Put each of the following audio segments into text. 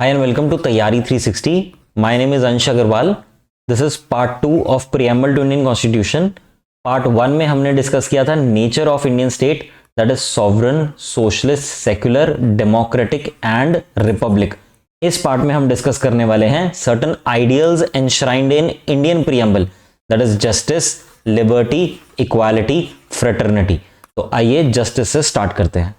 Hi and welcome to Taiyari 360. My name is Ansh Agarwal. This is part 2 of Preamble to Indian Constitution. Part 1 में हमने discuss किया था nature of Indian state, that is sovereign, socialist, secular, democratic and Republic. इस part में हम discuss करने वाले हैं certain ideals enshrined in Indian preamble, that is justice, liberty, equality, fraternity. तो आइए जस्टिस से स्टार्ट करते हैं.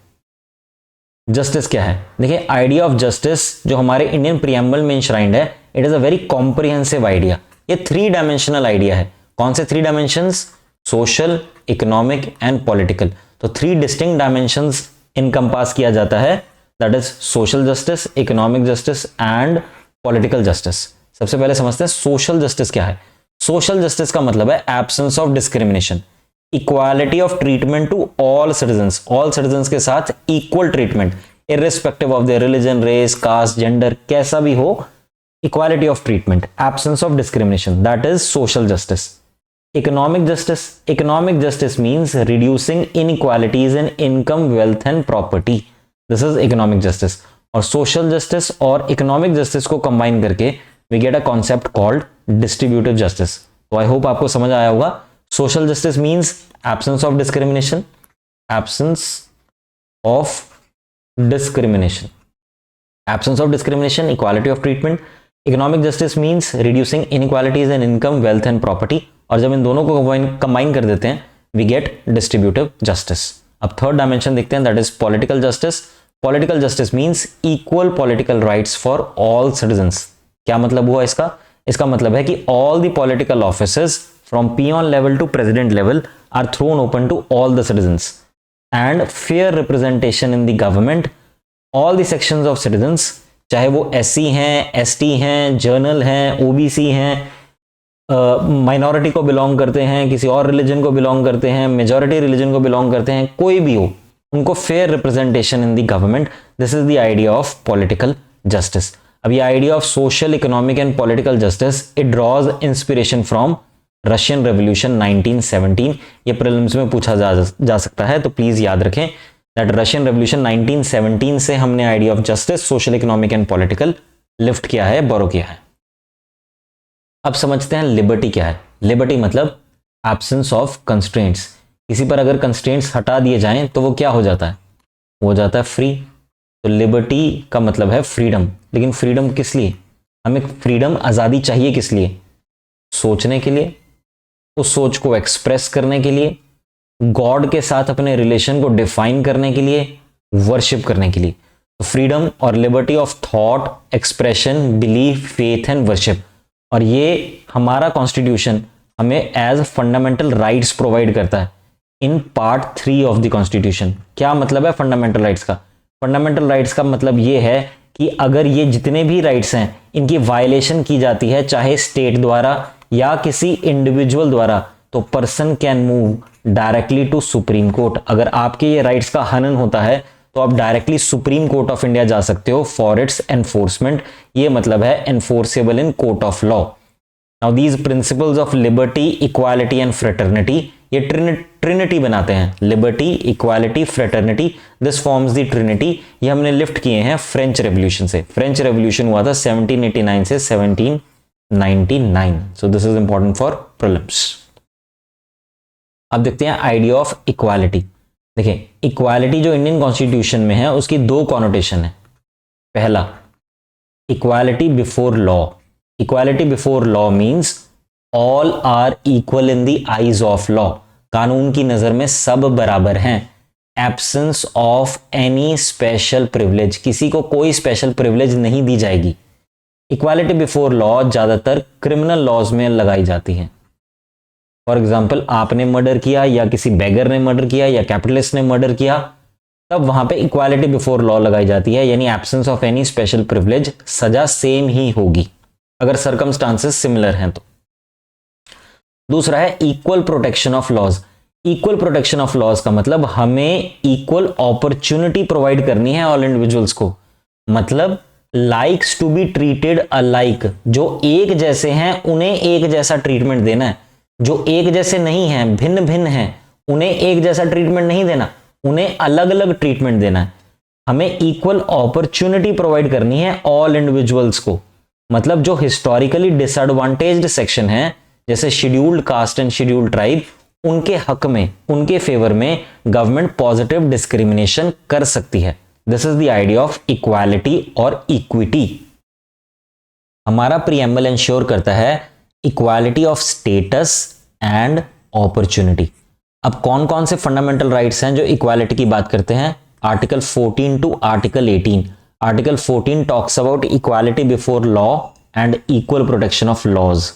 जस्टिस क्या है? देखिए, आइडिया ऑफ जस्टिस जो हमारे इंडियन प्रीएम्बल में इंश्राइंड है, it is a very comprehensive idea. ये 3 डायमेंशनल आइडिया है. कौन से 3 dimensions? Social, economic and political. तो 3 डिस्टिंक्ट डायमेंशंस इनकम्पास किया जाता है, that is social justice, economic justice and political justice. सबसे पहले समझते हैं सोशल जस्टिस क्या है. सोशल जस्टिस का मतलब है absence of discrimination, equality of treatment to all citizens. All citizens के साथ equal treatment, irrespective of their religion, race, caste, gender, कैसा भी हो, equality of treatment, absence of discrimination, that is social justice. Economic justice, economic justice means reducing inequalities in income, wealth and property. This is economic justice. और social justice और economic justice को combine करके we get a concept called distributive justice. तो आई hope आपको समझ आया होगा. Social justice means absence of discrimination, absence of discrimination, absence of discrimination, equality of treatment. Economic justice means reducing inequalities in income, wealth and property. और जब इन दोनों को combine कर देते हैं, we get distributive justice. अब थर्ड डायमेंशन देखते हैं, that is political justice. Political justice means equal political rights for all citizens. क्या मतलब हुआ इसका? इसका मतलब है कि all the political offices from peon level to president level are thrown open to all the citizens, and fair representation in the government. all the sections of citizens, चाहे वो SC हैं, ST हैं, जर्नल हैं, OBC हैं, minority को belong करते हैं, किसी और रिलीजन को बिलोंग करते हैं, मेजॉरिटी रिलीजन को बिलोंग करते हैं, कोई भी हो, उनको fair representation in the government. This is the idea of political justice. अब ये idea of social, economic and political justice, it draws inspiration from Russian revolution 1917. ये प्रीलिम्स में पूछा जा सकता है, तो प्लीज याद रखें दैट रशियन रेवोल्यूशन 1917 से हमने idea of justice, social, economic and political lift किया है, बोरो किया है. अब समझते हैं लिबर्टी क्या है. लिबर्टी मतलब एब्सेंस ऑफ कंस्ट्रेंट्स. किसी पर अगर कंस्ट्रेंट्स हटा दिए जाएं तो वो क्या हो जाता है? हो जाता है फ्री. तो लिबर्टी का मतलब है फ्रीडम. लेकिन फ्रीडम किस लिए? हमें फ्रीडम, आज़ादी चाहिए किस लिए? सोचने के लिए, उस सोच को एक्सप्रेस करने के लिए, गॉड के साथ अपने रिलेशन को डिफाइन करने के लिए, वर्शिप करने के लिए. तो फ्रीडम और liberty of thought, expression, belief, faith and worship. और ये हमारा कॉन्स्टिट्यूशन हमें एज फंडामेंटल राइट्स प्रोवाइड करता है in part 3 of the constitution. क्या मतलब है फंडामेंटल राइट्स का? फंडामेंटल राइट्स का मतलब ये है कि अगर ये जितने भी राइट्स हैं, इनकी वायलेशन की जाती है, चाहे स्टेट द्वारा या किसी इंडिविजुअल द्वारा, तो person can move directly to supreme court. अगर आपके ये राइट्स का हनन होता है तो आप directly supreme court of India जा सकते हो फॉर इट्स एनफोर्समेंट. ये मतलब है enforceable in court of law. Now these principles of liberty, equality and fraternity, ये ट्रिनिटी बनाते हैं. Liberty, equality, fraternity, this forms the Trinity. ये हमने लिफ्ट किए हैं फ्रेंच रेवोल्यूशन से. फ्रेंच रेवोल्यूशन हुआ था 1789 से 1799. So this is important for prelims. अब देखते हैं आइडिया ऑफ इक्वालिटी. देखिए, इक्वालिटी जो इंडियन कॉन्स्टिट्यूशन में है उसकी 2 कॉनोटेशन है. पहला, equality before law. Equality before law means all are equal in the eyes of law. कानून की नजर में सब बराबर हैं. Absence of any special privilege, किसी को कोई स्पेशल प्रिविलेज नहीं दी जाएगी. इक्वालिटी बिफोर लॉ ज्यादातर क्रिमिनल लॉज में लगाई जाती हैं. फॉर एग्जाम्पल, आपने मर्डर किया या किसी बेगर ने मर्डर किया या कैपिटलिस्ट ने मर्डर किया, तब वहां पे इक्वालिटी बिफोर लॉ लगाई जाती है, यानी absence of any special privilege, सजा सेम ही होगी अगर सर्कमस्टांसेस सिमिलर हैं तो. दूसरा है equal protection of laws. Equal protection of laws का मतलब हमें इक्वल अपॉर्चुनिटी प्रोवाइड करनी है ऑल इंडिविजुअल्स को. मतलब likes to be treated alike. जो एक जैसे हैं उन्हें एक जैसा ट्रीटमेंट देना है. जो एक जैसे नहीं हैं, भिन्न भिन्न हैं, उन्हें एक जैसा ट्रीटमेंट नहीं देना, उन्हें अलग अलग ट्रीटमेंट देना है. हमें इक्वल अपॉर्चुनिटी प्रोवाइड करनी है ऑल इंडिविजुअल्स को। मतलब जो हिस्टोरिकली डिसएडवांटेज्ड सेक्शन है, जैसे scheduled caste and scheduled tribe, उनके हक में, उनके फेवर में गवर्नमेंट पॉजिटिव डिस्क्रिमिनेशन कर सकती है। This is the idea of equality और इक्विटी। हमारा प्रीएम्बल इंश्योर करता है equality of status and opportunity. अब कौन कौन से फंडामेंटल राइट्स हैं जो इक्वालिटी की बात करते हैं? Article 14 to article 18। Article 14 talks about equality before law and equal protection of laws.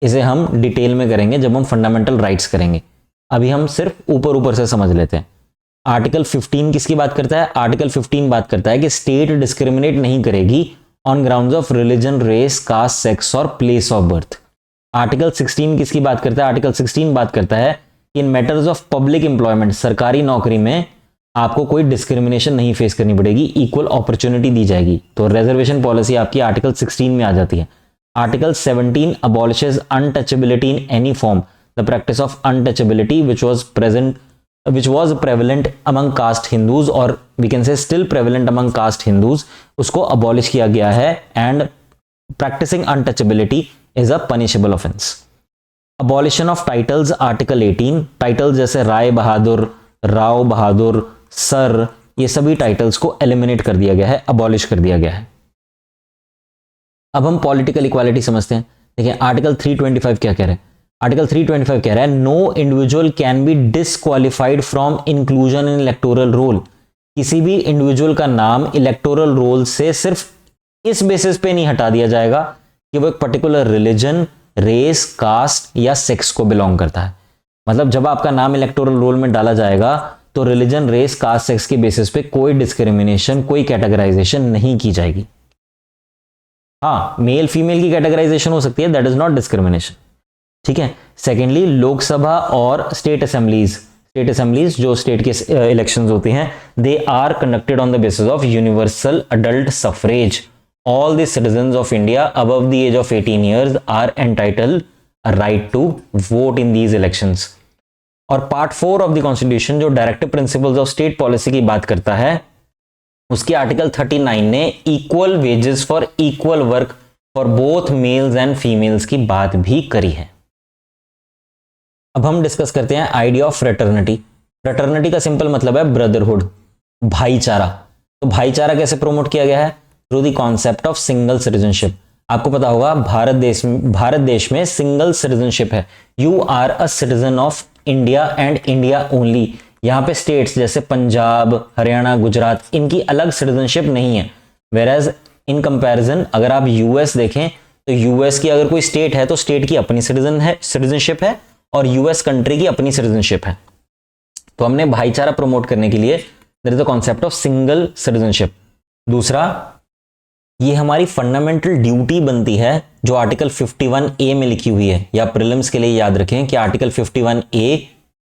इसे हम डिटेल में करेंगे जब हम फंडामेंटल राइट्स करेंगे, अभी हम सिर्फ ऊपर ऊपर से समझ लेते हैं। आर्टिकल 15 किसकी बात करता है? आर्टिकल 15 बात करता है कि स्टेट डिस्क्रिमिनेट नहीं करेगी on grounds of religion, race, caste, sex और प्लेस ऑफ बर्थ। आर्टिकल 16 किसकी बात करता है? आर्टिकल 16 बात करता है कि इन मैटर्स ऑफ पब्लिक एम्प्लॉयमेंट, सरकारी नौकरी में आपको कोई डिस्क्रिमिनेशन नहीं फेस करनी पड़ेगी, इक्वल अपॉर्चुनिटी दी जाएगी। तो रिजर्वेशन पॉलिसी आपकी आर्टिकल 16 में आ जाती है। Article 17 abolishes untouchability in any form, the practice of untouchability which was prevalent among caste Hindus, और we can say still prevalent among caste Hindus, उसको abolish किया गया है, and practicing untouchability is a punishable offense. Abolition of titles, article 18, titles जैसे Rai Bahadur, Rao Bahadur, sir, ये सभी titles को eliminate कर दिया गया है, अबॉलिश कर दिया गया है। अब हम पॉलिटिकल इक्वालिटी समझते हैं। देखिए आर्टिकल 325 क्या कह रहा है? आर्टिकल 325 कह रहा है no individual can be disqualified from inclusion in electoral roll. किसी भी इंडिविजुअल का नाम इलेक्टोरल रोल से सिर्फ इस बेसिस पे नहीं हटा दिया जाएगा कि वो एक पर्टिकुलर रिलीजन, रेस, कास्ट या सेक्स को बिलोंग करता है। मतलब जब आपका नाम इलेक्टोरल रोल में डाला जाएगा तो रिलीजन, रेस, कास्ट, सेक्स के बेसिस पे कोई डिस्क्रिमिनेशन, कोई कैटेगराइजेशन नहीं की जाएगी। हाँ, मेल फीमेल की कैटेगराइजेशन हो सकती है, दैट इज नॉट डिस्क्रिमिनेशन। ठीक है। सेकेंडली, लोकसभा और स्टेट असेंबलीज जो स्टेट के इलेक्शंस होते हैं, they are conducted on the basis of universal adult suffrage. All the citizens of India above the age of 18 years are entitled a right to vote in these elections. और part 4 of the constitution जो directive principles of state policy की बात करता है, उसके article 39 ने equal wages for equal work for both mails and females की बात भी करी है। अब हम डिस्कस करते हैं आइडिया ऑफ फ्रेटर्निटी। फ्रेटर्निटी का सिंपल मतलब है ब्रदरहुड, भाईचारा। तो भाईचारा कैसे प्रोमोट किया गया है? Through the concept of single citizenship. आपको पता होगा भारत देश में सिंगल सिटीजनशिप है। You are a citizen of India and India only. यहाँ पे स्टेट्स जैसे पंजाब, हरियाणा, गुजरात, इनकी अलग सिटीजनशिप नहीं है। वेराज इन कंपैरिजन अगर आप यूएस देखें तो यूएस की अगर कोई स्टेट है तो स्टेट की अपनी सिटीजनशिप है और यूएस कंट्री की अपनी सिटीजनशिप है। तो हमने भाईचारा प्रमोट करने के लिए there is the concept of single citizenship. दूसरा, ये हमारी फंडामेंटल ड्यूटी बनती है जो आर्टिकल 51A में लिखी हुई है, या प्रीलिम्स के लिए याद रखें कि article 51A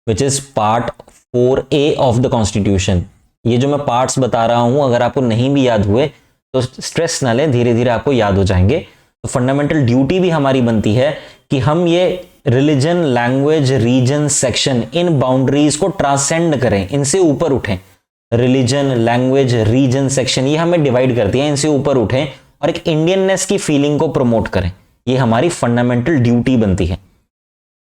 which is part 4A of the constitution. ये जो मैं पार्ट्स बता रहा हूं, अगर आपको नहीं भी याद हुए तो स्ट्रेस ना लें, धीरे धीरे आपको याद हो जाएंगे। तो फंडामेंटल ड्यूटी भी हमारी बनती है कि हम ये रिलीजन, लैंग्वेज, रीजन, सेक्शन, इन बाउंड्रीज को ट्रांसेंड करें, इनसे ऊपर उठें। रिलीजन, लैंग्वेज, रीजन, सेक्शन ये हमें डिवाइड करती है, इनसे ऊपर उठें और एक इंडियननेस की फीलिंग को प्रमोट करें। ये हमारी फंडामेंटल ड्यूटी बनती है।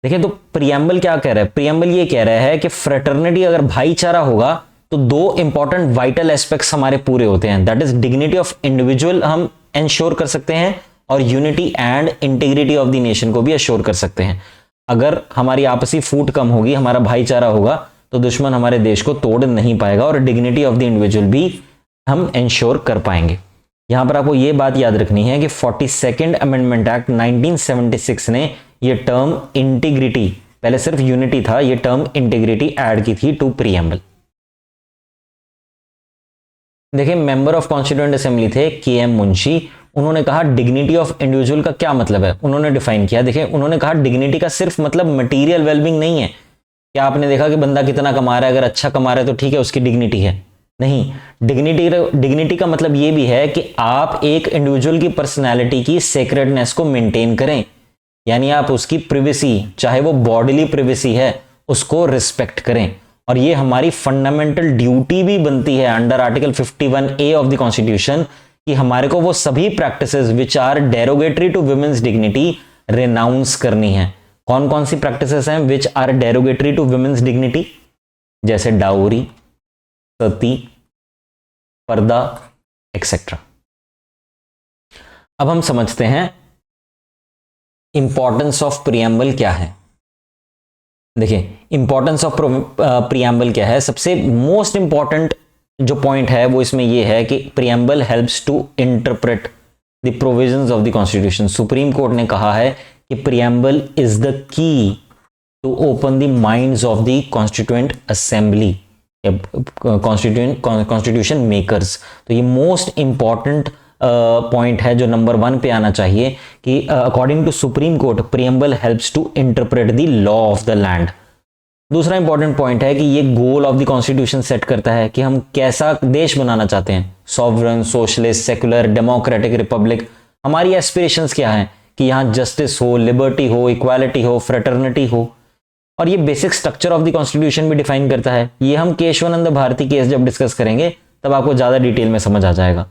देखिए तो प्रीएम्बल क्या कह रहा है? प्रीएम्बल ये कह रहा है कि फ्रेटर्निटी, अगर भाईचारा होगा तो दो इंपॉर्टेंट वाइटल एस्पेक्ट्स हमारे पूरे होते हैं। That is dignity of individual हम इंश्योर कर सकते हैं और unity and integrity of the nation को भी अश्योर कर सकते हैं। अगर हमारी आपसी फूट कम होगी, हमारा भाईचारा होगा, तो दुश्मन हमारे देश को तोड़ नहीं पाएगा और डिग्निटी ऑफ द इंडिविजुअल भी हम इंश्योर कर पाएंगे। यहां पर आपको यह बात याद रखनी है कि 42nd अमेंडमेंट एक्ट 1976 ने ये टर्म इंटीग्रिटी, पहले सिर्फ यूनिटी था, ये टर्म इंटीग्रिटी ऐड की थी टू प्रीएम्बल। देखिए मेंबर ऑफ कॉन्स्टिट्यूएंट असेंबली थे KM मुंशी। उन्होंने कहा डिग्निटी ऑफ इंडिविजुअल का क्या मतलब है, उन्होंने डिफाइन किया। देखिए उन्होंने कहा डिग्निटी का सिर्फ मतलब मटेरियल वेलबींग नहीं है। क्या आपने देखा कि बंदा कितना कमा रहा है, अगर अच्छा कमा रहा है तो ठीक है उसकी डिग्निटी है? नहीं, डिग्निटी का मतलब ये भी है कि आप एक इंडिविजुअल की पर्सनैलिटी की सेक्रेडनेस को मेंटेन करें, यानी आप उसकी प्रिवेसी, चाहे वो बॉडीली प्रिवेसी है, उसको रिस्पेक्ट करें। और ये हमारी फंडामेंटल ड्यूटी भी बनती है under article 51A of the constitution कि हमारे को वो सभी practices which are derogatory to women's dignity renounce करनी है। कौन कौन सी प्रैक्टिसेस हैं which are derogatory to women's dignity? जैसे डाउरी, सती, पर्दा एक्सेट्रा। अब हम समझते हैं इंपॉर्टेंस ऑफ प्रियम्बल क्या है। देखिए इंपॉर्टेंस ऑफ प्रियम्बल क्या है। सबसे मोस्ट इंपॉर्टेंट जो पॉइंट है वो इसमें ये है कि preamble helps to interpret the provisions of the constitution. Supreme court ने कहा है कि preamble is the key to open the minds of the constituent assembly, constitution makers. तो ये मोस्ट इंपॉर्टेंट पॉइंट है जो नंबर 1 पे आना चाहिए कि according to supreme court preamble helps to interpret the law of the land. दूसरा important point है कि ये goal of the constitution set करता है कि हम कैसा देश बनाना चाहते हैं, sovereign, socialist, secular, democratic, republic. हमारी एस्पिरेशंस क्या हैं कि यहाँ जस्टिस हो, लिबर्टी हो, इक्वालिटी हो, फ्रेटर्निटी हो। और ये basic structure of the constitution भी डिफाइन करता है। ये हम केशवानंद भारती केस जब डिस्कस करेंगे तब आपको ज्यादा डिटेल में समझ आ जाएगा।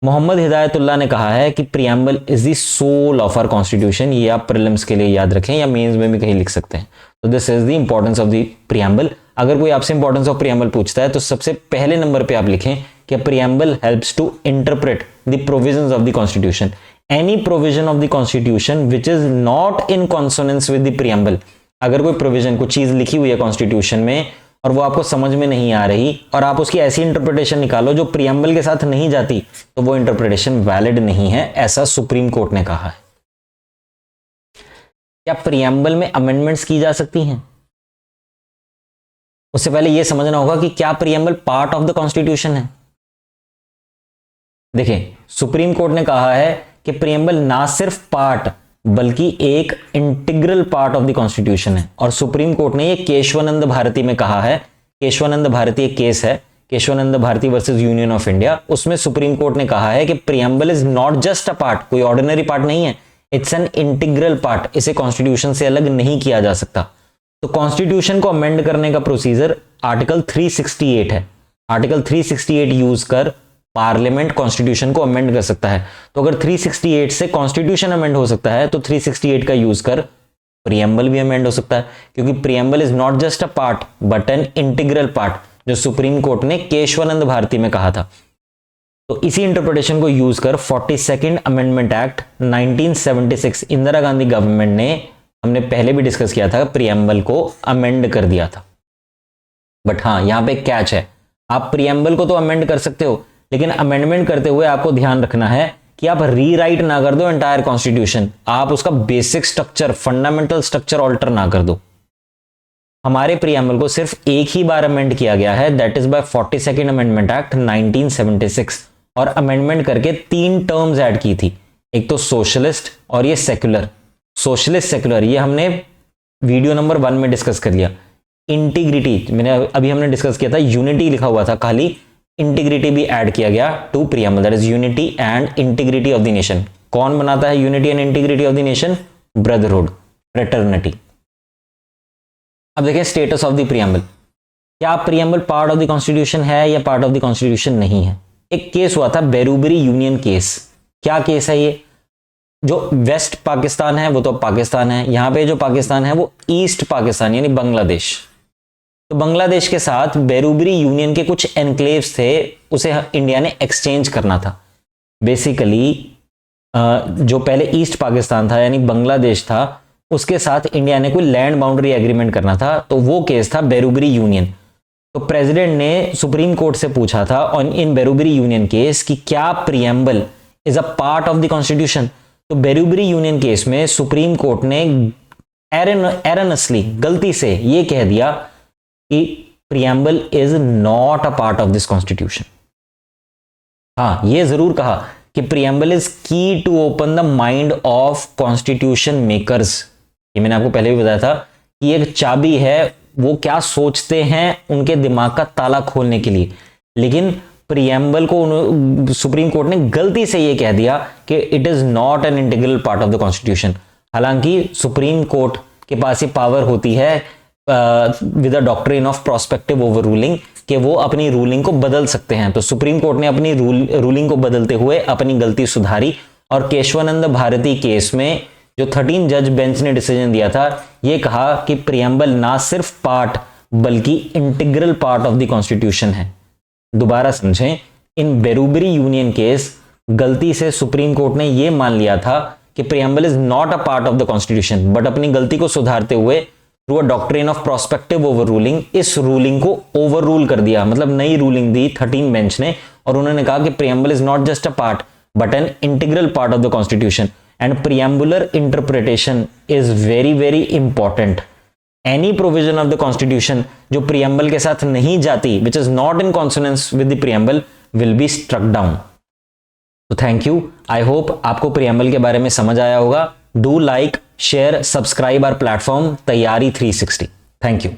मोहम्मद हिदायतुल्लाह ने कहा है कि preamble is the soul of our constitution. ये आप प्रीलिम्स के लिए याद रखें या मेंस में भी कहीं लिख सकते हैं। तो this is the importance of the preamble. अगर कोई आपसे इंपॉर्टेंस ऑफ प्रियम्बल पूछता है तो सबसे पहले नंबर पे आप लिखें कि preamble helps to interpret the provisions of the constitution. Any provision of the constitution which is not in consonance with the preamble. अगर कोई प्रोविजन, कुछ चीज लिखी हुई है कॉन्स्टिट्यूशन में और वो आपको समझ में नहीं आ रही और आप उसकी ऐसी इंटरप्रिटेशन निकालो जो प्रियम्बल के साथ नहीं जाती, तो वो इंटरप्रिटेशन वैलिड नहीं है, ऐसा सुप्रीम कोर्ट ने कहा है। क्या प्रियम्बल में अमेंडमेंट्स की जा सकती हैं? उससे पहले यह समझना होगा कि क्या preamble part of the constitution है। देखिए सुप्रीम कोर्ट ने कहा है कि प्रियम्बल ना सिर्फ पार्ट बल्कि एक integral part of the constitution है। और सुप्रीम कोर्ट ने ये केशवानंद भारती में कहा है। केशवानंद भारती एक केस है, Kesavananda Bharati versus union of India. उसमें सुप्रीम कोर्ट ने कहा है कि preamble is not just a part, कोई ऑर्डिनरी पार्ट नहीं है, इट्स एन इंटीग्रल पार्ट। इसे कॉन्स्टिट्यूशन से अलग नहीं किया जा सकता। तो कॉन्स्टिट्यूशन को अमेंड करने का प्रोसीजर आर्टिकल 368 है। आर्टिकल 368 यूज कर पार्लियामेंट कॉन्स्टिट्यूशन को अमेंड कर सकता है। तो अगर 368 से कॉन्स्टिट्यूशन अमेंड हो सकता है तो 368 का यूज कर प्रियम्बल भी अमेंड हो सकता है, क्योंकि preamble is not just a part but an integral part, जो सुप्रीम कोर्ट ने केशवानंद भारती में कहा था। तो इसी इंटरप्रिटेशन को यूज कर 42nd amendment act 1976 Indira Gandhi government ने, हमने पहले भी डिस्कस किया था, प्रियम्बल को अमेंड कर दिया था। बट हाँ, यहां पे एक कैच है, आप प्रियम्बल को तो अमेंड कर सकते हो, लेकिन अमेंडमेंट करते हुए आपको ध्यान रखना है कि आप रीराइट ना कर दो एंटायर कॉन्स्टिट्यूशन, आप उसका basic structure, fundamental structure alter ना कर दो। हमारे प्रियम्बल को सिर्फ एक ही बार अमेंड किया गया है, that is by 42nd amendment act 1976, और अमेंडमेंट करके 3 टर्म्स ऐड की थी, एक तो सोशलिस्ट और ये सेक्युलर। सोशलिस्ट सेक्युलर ये हमने वीडियो नंबर 1 में डिस्कस कर लिया। इंटीग्रिटी मैंने अभी हमने डिस्कस किया था, यूनिटी लिखा हुआ था खाली, इंटीग्रिटी भी ऐड किया गया to preamble, that is unity and integrity of the nation. कौन बनाता है unity and integrity of the nation? Brotherhood, fraternity. अब देखें स्टेटस ऑफ द प्रियम्बल। क्या preamble part of the constitution है या पार्ट ऑफ द कॉन्स्टिट्यूशन नहीं है? एक केस हुआ था बेरूबरी यूनियन केस। क्या केस है ये? जो वेस्ट पाकिस्तान है वो तो पाकिस्तान है, यहां पे जो पाकिस्तान है वो ईस्ट पाकिस्तान यानी बांग्लादेश। तो बांग्लादेश के साथ बेरूबरी यूनियन के कुछ एनक्लेव्स थे, उसे इंडिया ने एक्सचेंज करना था। बेसिकली जो पहले ईस्ट पाकिस्तान था यानी बांग्लादेश था, उसके साथ इंडिया ने कोई लैंड बाउंड्री एग्रीमेंट करना था, तो वो केस था बेरूबरी यूनियन। तो प्रेसिडेंट ने सुप्रीम कोर्ट से पूछा था on in Berubari union case कि क्या preamble is a part of the constitution. तो बेरूबरी यूनियन केस में सुप्रीम कोर्ट ने एरनसली, गलती से ये कह दिया कि preamble is not a part of this constitution. हाँ, ये जरूर कहा कि preamble is key to open the mind of constitution makers. ये मैंने आपको पहले भी बताया था कि एक चाबी है, वो क्या सोचते हैं उनके दिमाग का ताला खोलने के लिए। लेकिन प्रियम्बल को सुप्रीम कोर्ट ने गलती से ये कह दिया कि it is not an integral part of the constitution. हालांकि सुप्रीम कोर्ट के पास ये पावर होती है with a doctrine of prospective over ruling, कि वो अपनी रूलिंग को बदल सकते हैं। तो सुप्रीम कोर्ट ने अपनी रूलिंग को बदलते हुए अपनी गलती सुधारी और केशवानंद भारती केस में जो 13 जज बेंच ने डिसीजन दिया था, ये कहा कि प्रियम्बल ना सिर्फ पार्ट बल्कि integral part of the constitution है। दोबारा समझें, इन बेरूबरी यूनियन केस गलती से सुप्रीम कोर्ट ने यह मान लिया था कि preamble is not a part of the constitution, but अपनी गलती को सुधारते हुए through a doctrine of prospective over ruling इस रूलिंग को ओवर रूल कर दिया, मतलब नई रूलिंग दी 13 बेंच ने, और उन्होंने कहा कि preamble is not just a part but an integral part of the constitution and preambular interpretation is very very important. Any provision of the constitution जो प्रियम्बल के साथ नहीं जाती, which is not in consonance with the preamble, will be struck down. तो thank you, I hope आपको preamble के बारे में समझ आया होगा। Do like, share, subscribe our platform Taiyari 360। Thank you.